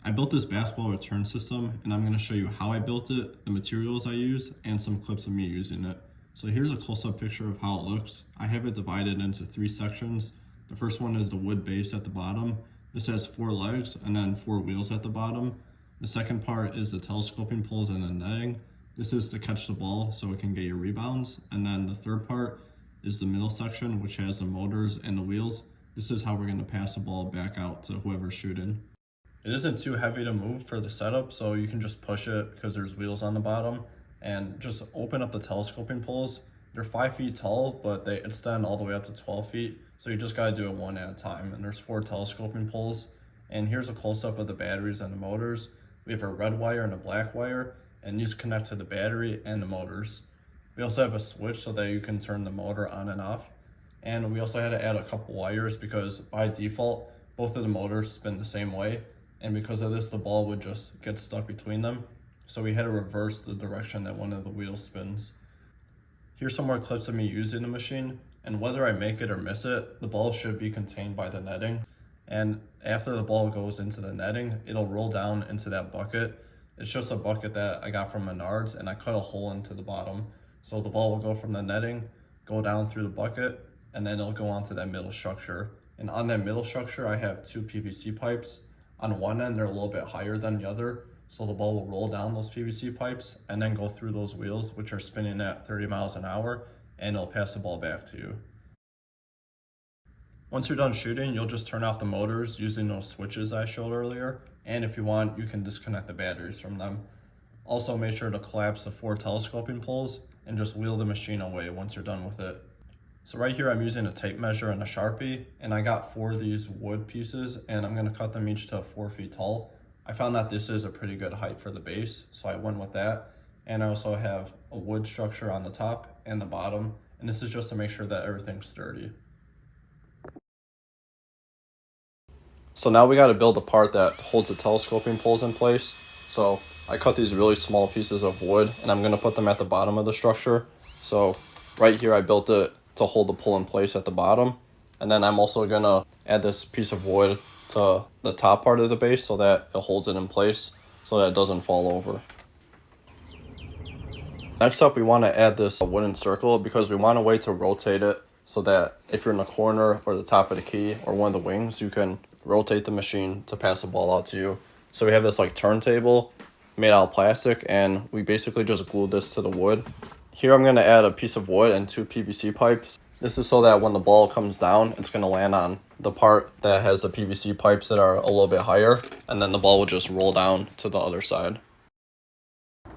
I built this basketball return system, and I'm going to show you how I built it, the materials I use, and some clips of me using it. So here's a close-up picture of how it looks. I have it divided into 3 sections. The first one is the wood base at the bottom. This has 4 legs and then 4 wheels at the bottom. The second part is the telescoping poles and the netting. This is to catch the ball so it can get your rebounds. And then the third part is the middle section, which has the motors and the wheels. This is how we're going to pass the ball back out to whoever's shooting. It isn't too heavy to move for the setup, so you can just push it because there's wheels on the bottom. And just open up the telescoping poles. They're 5 feet tall, but they extend all the way up to 12 feet. So you just gotta do it one at a time. And there's 4 telescoping poles. And here's a close-up of the batteries and the motors. We have a red wire and a black wire, and these connect to the battery and the motors. We also have a switch so that you can turn the motor on and off. And we also had to add a couple wires because by default, both of the motors spin the same way. And because of this, the ball would just get stuck between them. So we had to reverse the direction that one of the wheels spins. Here's some more clips of me using the machine, and whether I make it or miss it, the ball should be contained by the netting. And after the ball goes into the netting, it'll roll down into that bucket. It's just a bucket that I got from Menards, and I cut a hole into the bottom. So the ball will go from the netting, go down through the bucket, and then it'll go onto that middle structure. And on that middle structure, I have 2 PVC pipes. On one end, they're a little bit higher than the other, so the ball will roll down those PVC pipes and then go through those wheels, which are spinning at 30 miles an hour, and it'll pass the ball back to you. Once you're done shooting, you'll just turn off the motors using those switches I showed earlier, and if you want, you can disconnect the batteries from them. Also, make sure to collapse the 4 telescoping poles and just wheel the machine away once you're done with it. So right here, I'm using a tape measure and a Sharpie, and I got 4 of these wood pieces, and I'm gonna cut them each to 4 feet tall. I found that this is a pretty good height for the base, so I went with that. And I also have a wood structure on the top and the bottom, and this is just to make sure that everything's sturdy. So now we gotta build a part that holds the telescoping poles in place. So I cut these really small pieces of wood, and I'm gonna put them at the bottom of the structure. So right here, I built it to hold the pole in place at the bottom. And then I'm also gonna add this piece of wood to the top part of the base so that it holds it in place so that it doesn't fall over. Next up, we want to add this wooden circle because we want a way to rotate it so that if you're in the corner or the top of the key or one of the wings, you can rotate the machine to pass the ball out to you. So we have this like turntable made out of plastic, and we basically just glued this to the wood. Here I'm going to add a piece of wood and 2 PVC pipes. This is so that when the ball comes down, it's going to land on the part that has the PVC pipes that are a little bit higher, and then the ball will just roll down to the other side.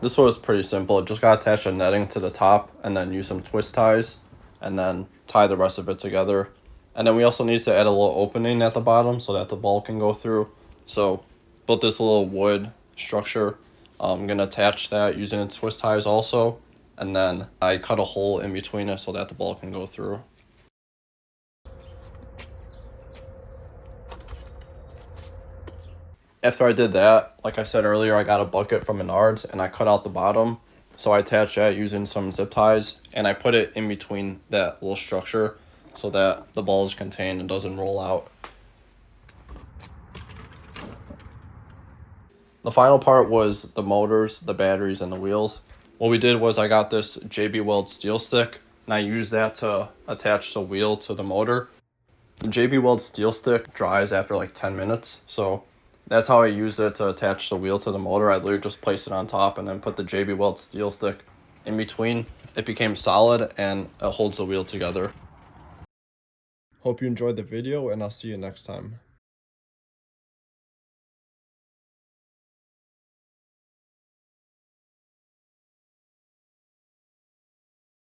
This one is pretty simple. Just got to attach a netting to the top and then use some twist ties and then tie the rest of it together. And then we also need to add a little opening at the bottom so that the ball can go through. So built this little wood structure. I'm going to attach that using twist ties also. And then I cut a hole in between it so that the ball can go through. After I did that, like I said earlier, I got a bucket from Menards and I cut out the bottom. So I attached that using some zip ties, and I put it in between that little structure so that the ball is contained and doesn't roll out. The final part was the motors, the batteries, and the wheels. What we did was I got this JB Weld steel stick, and I used that to attach the wheel to the motor. The JB Weld steel stick dries after like 10 minutes, so that's how I used it to attach the wheel to the motor. I literally just placed it on top and then put the JB Weld steel stick in between. It became solid and it holds the wheel together. Hope you enjoyed the video, and I'll see you next time.